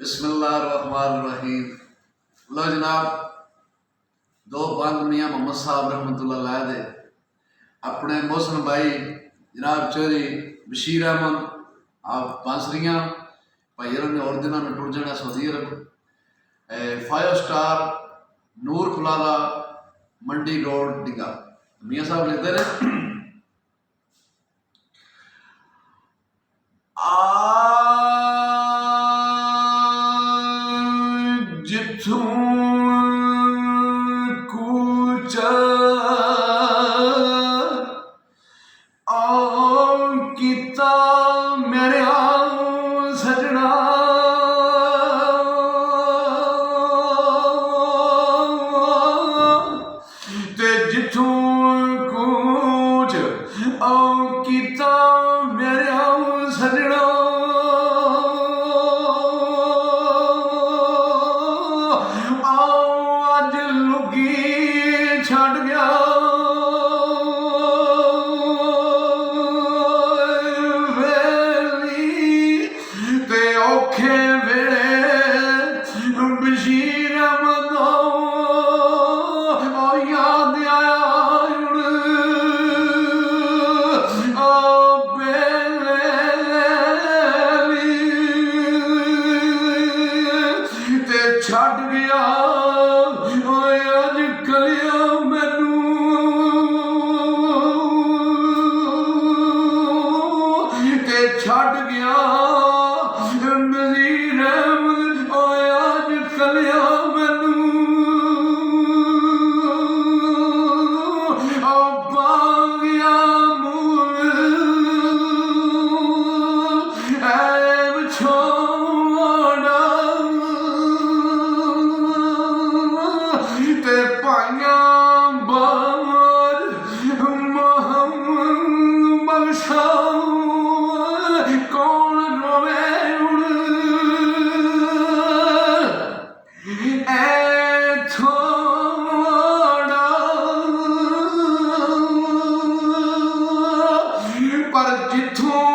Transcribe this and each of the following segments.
बिस्मिल्लाहिर्रहमानिर्रहीम। लो जनाब, दो बंद मियाँ मोहम्मद साहब रहमतुल्लाह अलैह दे अपने मोहसन भाई जनाब चौधरी बशीर अहमद आप बांसरियाँ भाई ने और दिन टुर जाना सऊदी अरब 5 स्टार नूर प्लाजा मंडी रोड डिगा। मियाँ साहब लिखते हैं जिथों कूचा किता मेरे सजना ते जिथों कूच किता मेरे सजना अज लुगी छड़ गया औखे वेले बशीर अहमद याद आया छड़ गया अज कलिया मैनू छड़ गया नज़ीर अहमद अज कलिया मैनू पा गया मूल ऐब छोड़ा ते पाइया बार मोहम्मद बख्शा कौन रोवे थोड़ा पर जिथों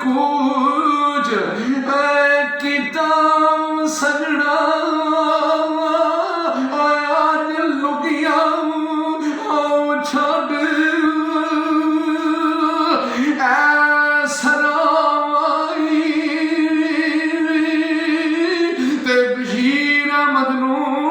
कूच किता सजना अज लुगिया छड़ सराई ते बशीर अहमद नूं